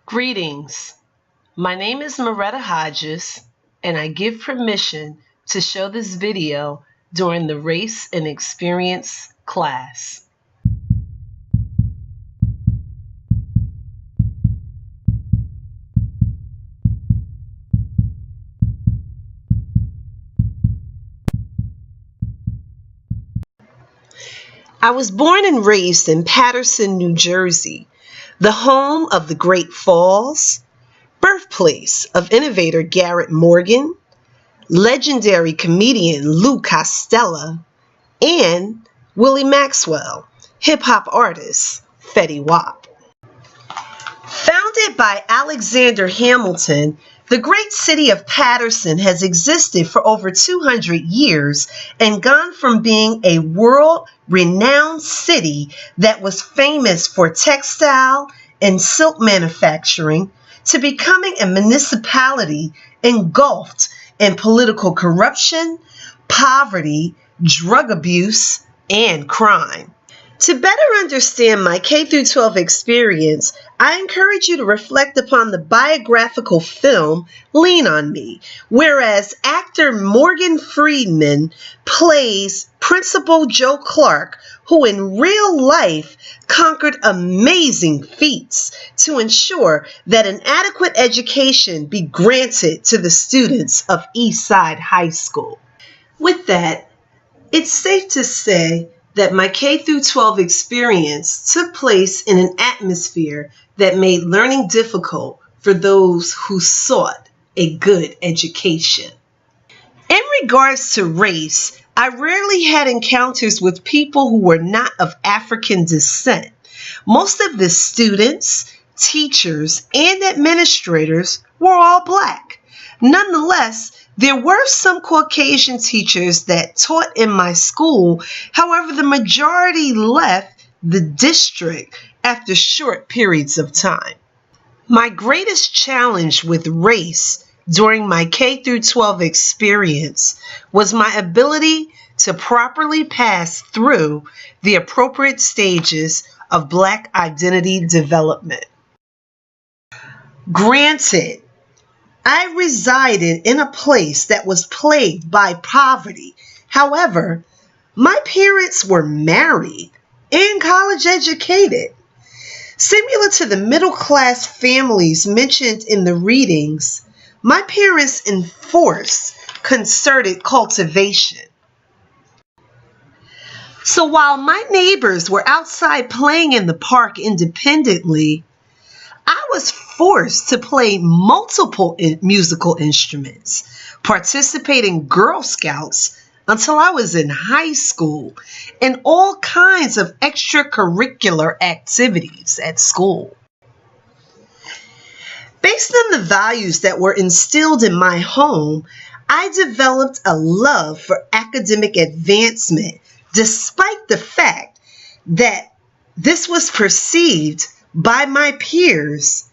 Greetings. My name is Moretta Hodges, and I give permission to show this video during the Race and Experience class. I was born and raised in Paterson, New Jersey, the home of the Great Falls, birthplace of innovator Garrett Morgan, legendary comedian Lou Costello, and Willie Maxwell, hip-hop artist Fetty Wap. Founded by Alexander Hamilton, the great city of Paterson has existed for over 200 years and gone from being a world-renowned city that was famous for textile and silk manufacturing to becoming a municipality engulfed in political corruption, poverty, drug abuse, and crime. To better understand my K-12 experience, I encourage you to reflect upon the biographical film Lean on Me, whereas actor Morgan Freeman plays Principal Joe Clark, who in real life conquered amazing feats to ensure that an adequate education be granted to the students of Eastside High School. With that, it's safe to say that my K-12 experience took place in an atmosphere that made learning difficult for those who sought a good education. In regards to race, I rarely had encounters with people who were not of African descent. Most of the students, teachers, and administrators were all Black. Nonetheless, there were some Caucasian teachers that taught in my school. However, the majority left the district after short periods of time. My greatest challenge with race during my K-12 experience was my ability to properly pass through the appropriate stages of Black identity development. Granted, I resided in a place that was plagued by poverty. However, my parents were married and college educated. Similar to the middle-class families mentioned in the readings, my parents enforced concerted cultivation. So while my neighbors were outside playing in the park independently, I was forced to play multiple musical instruments, participate in Girl Scouts until I was in high school, and all kinds of extracurricular activities at school. Based on the values that were instilled in my home, I developed a love for academic advancement, despite the fact that this was perceived by my peers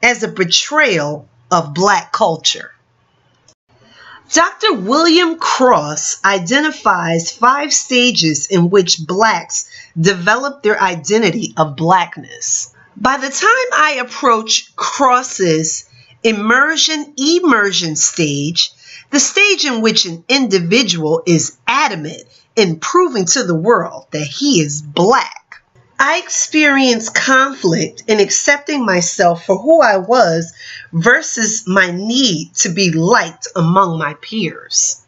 as a betrayal of Black culture. Dr. William Cross identifies 5 stages in which Blacks develop their identity of Blackness. By the time I approach Cross's immersion stage, the stage in which an individual is adamant in proving to the world that he is Black, I experienced conflict in accepting myself for who I was versus my need to be liked among my peers.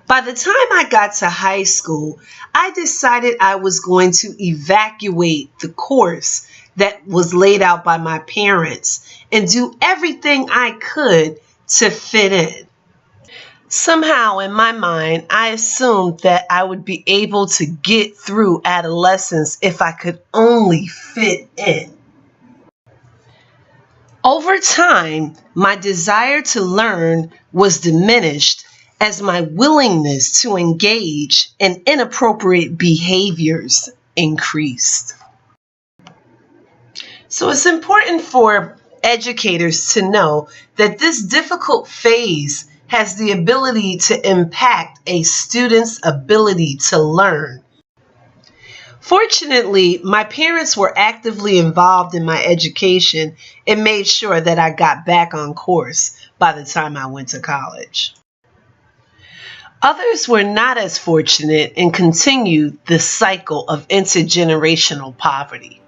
By the time I got to high school, I decided I was going to evacuate the course that was laid out by my parents and do everything I could to fit in. Somehow in my mind, I assumed that I would be able to get through adolescence if I could only fit in. Over time, my desire to learn was diminished as my willingness to engage in inappropriate behaviors increased. So it's important for educators to know that this difficult phase has the ability to impact a student's ability to learn. Fortunately, my parents were actively involved in my education and made sure that I got back on course by the time I went to college. Others were not as fortunate and continued the cycle of intergenerational poverty.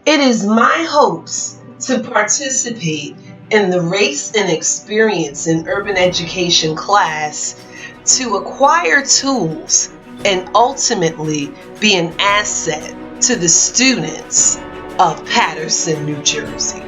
It is my hopes to participate in the Race and Experience in Urban Education class to acquire tools and ultimately be an asset to the students of Paterson, New Jersey.